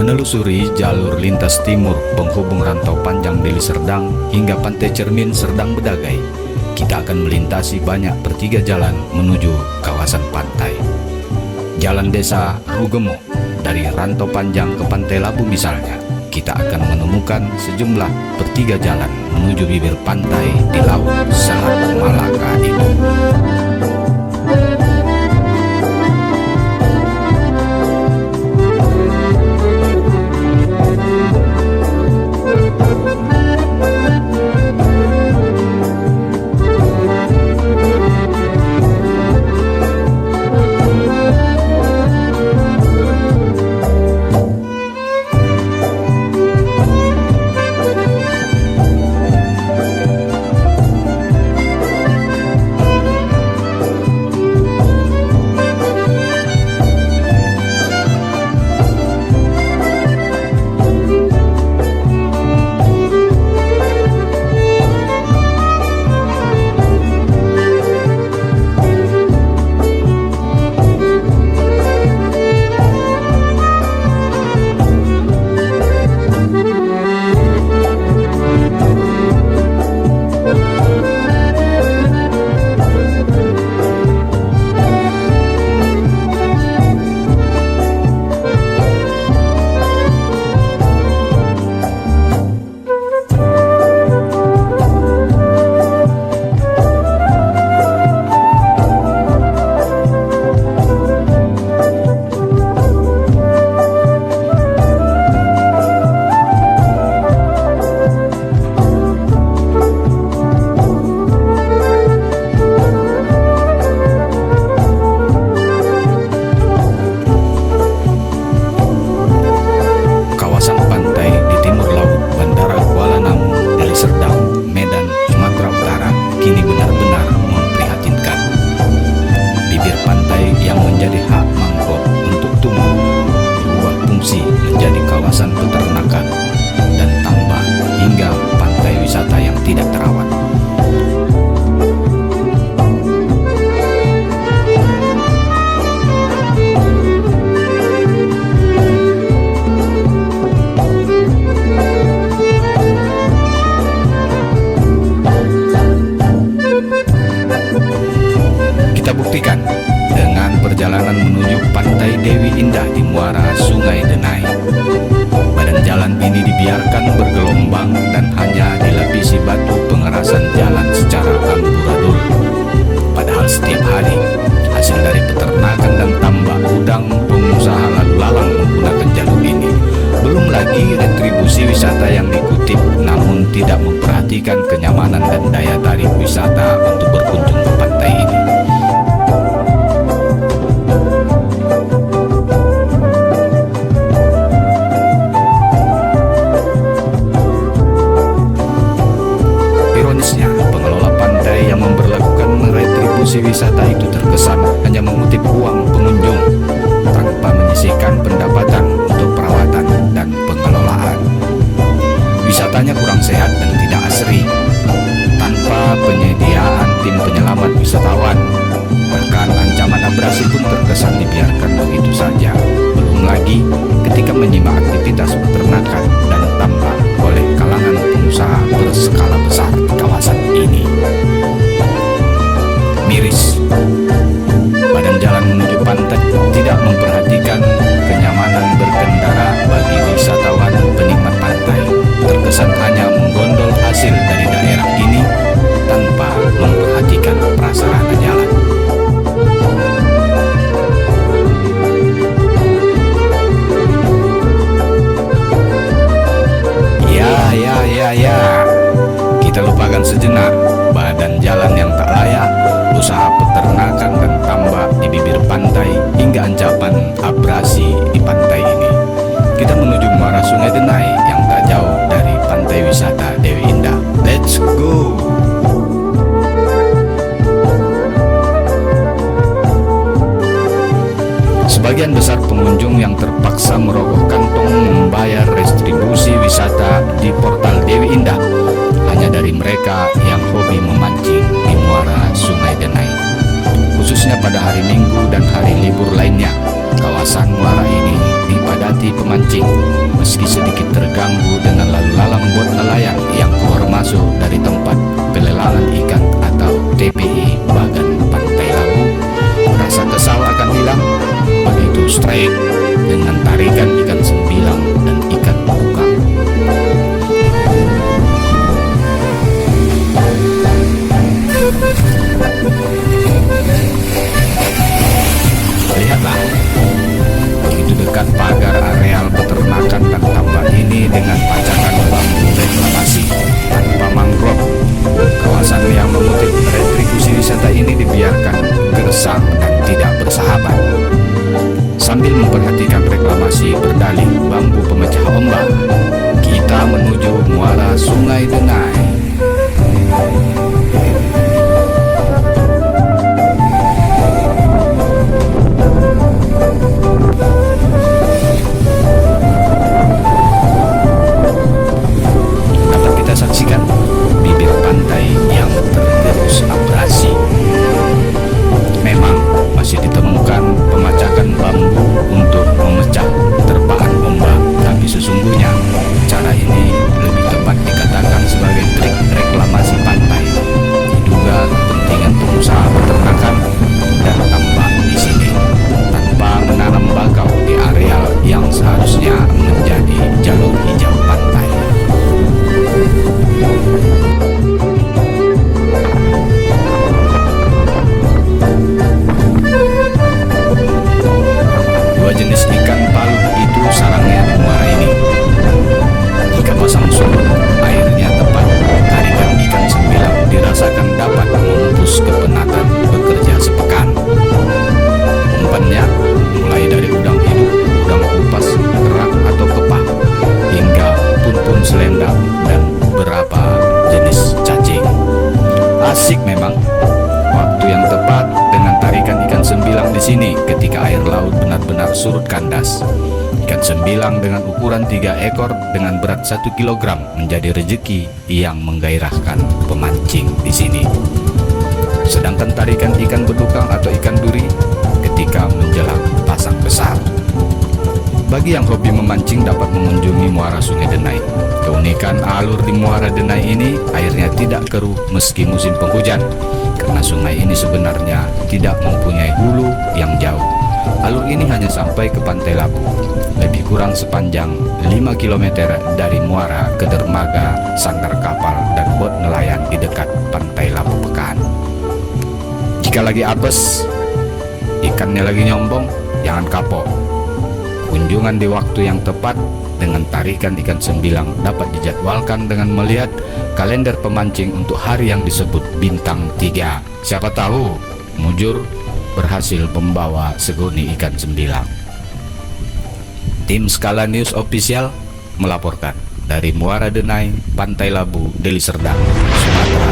Menelusuri jalur lintas timur penghubung Rantau Panjang Deli Serdang hingga Pantai Cermin Serdang Bedagai, kita akan melintasi banyak pertiga jalan menuju kawasan pantai. Jalan Desa Rugemo dari Rantau Panjang ke Pantai Labu misalnya, kita akan menemukan sejumlah pertiga jalan menuju bibir pantai di Laut Selat Malaka itu. Menjadi kawasan peternakan dan tambak hingga pantai wisata yang tidak terawat. Kita buktikan dengan perjalanan menuju Pantai Dewi Indah di muara Sungai Denai. Badan jalan ini dibiarkan bergelombang dan hanya dilapisi batu pengerasan jalan secara amburadul. Padahal setiap hari hasil dari peternakan dan tambak udang pengusaha lalu lalang menggunakan jalur ini. Belum lagi retribusi wisata yang dikutip namun tidak memperhatikan kenyamanan dan daya tarik wisata untuk berkunjung ke pantai ini. Ironisnya, pengelola pantai yang memberlakukan retribusi wisata itu terkesan hanya mengutip uang pengunjung tanpa menyisihkan pendapatan untuk perawatan dan pengelolaan. Wisatanya kurang sehat dan tidak asri, tanpa penyediaan tim penyelamat wisatawan. Bahkan ancaman abrasi pun terkesan dibiarkan begitu saja. Belum lagi ketika menyimak aktivitas peternakan dan tambak oleh kalangan pengusaha berskala besar di kawasan ini. Miris, badan jalan menuju pantai tidak memperhatikan kenyamanan berkendara bagi wisatawan penikmat pantai. Terkesan hanya menggondol hasil dari daerah ini tanpa memperhatikan prasarana jalan. Ya, kita lupakan sejenak badan jalan yang tak layak, usaha peternakan dan tambak di bibir pantai, hingga ancaman abrasi di pantai ini. Kita menuju muara Sungai Denai yang tak jauh dari pantai wisata Dewi Indah. Let's go! Sebagian besar pengunjung yang terpaksa merogoh kantong membayar retribusi wisata di portal Dewi Indah hanya dari mereka yang hobi memancing di muara Sungai Denai. Khususnya pada hari Minggu dan hari libur lainnya, kawasan muara ini dipadati pemancing. trek dengan tarikan ikan sembilang dan ikan bedukang. Lihatlah, begitu dekat pagar areal peternakan dan tambak ini dengan pacakan bambu reklamasi tanpa mangrove. Kawasan yang mengutip retribusi wisata ini dibiarkan gersang dan tidak bersahabat. Sambil memperhatikan reklamasi berdalih bambu pemecah ombak, kita menuju muara Sungai Denai. Dapat kita saksikan bibir pantai yang tergerus abrasi. Memang masih ditemukan pemacakan bambu untuk memecah terpaan ombak, tapi sesungguhnya cara ini lebih tepat dikatakan sebagai trik reklamasi pantai. Diduga kepentingan pengusaha peternakan dan tambak di sini tanpa menanam bakau di areal yang seharusnya menjadi jalur hijau pantai. Dua jenis ikan palu itu sarangnya di muara ini. Jika pasang surut, airnya tepat, tarikan ikan sembilang dirasakan dapat memupus kepenatan bekerja sepekan. Umpannya mulai dari udang hidup, udang kupas, kerak atau kepah, hingga pun selendang dan beberapa jenis cacing. Asik memang. Waktu yang tepat dengan tarikan ikan sembilang di sini ketika air laut benar-benar surut kandas. Ikan sembilang dengan ukuran 3 ekor dengan berat 1 kilogram menjadi rezeki yang menggairahkan pemancing di sini. Sedangkan tarikan ikan bedukang atau ikan duri ketika menjelang pasang besar. Bagi yang hobi memancing dapat mengunjungi muara Sungai Denai. Keunikan alur di muara Denai ini, airnya tidak keruh meski musim penghujan, karena sungai ini sebenarnya tidak mempunyai hulu yang jauh. Alur ini hanya sampai ke Pantai Labu, lebih kurang sepanjang 5 km dari muara ke dermaga, sanggar kapal, dan bot nelayan di dekat Pantai Labu Pekan. Jika lagi apes, ikannya lagi nyombong, jangan kapok. Kunjungan di waktu yang tepat dengan tarikan ikan sembilang dapat dijadwalkan dengan melihat kalender pemancing untuk hari yang disebut bintang 3. Siapa tahu mujur berhasil membawa segoni ikan sembilang. Tim Skala News Official melaporkan dari Muara Denai, Pantai Labu, Deli Serdang, Sumatera.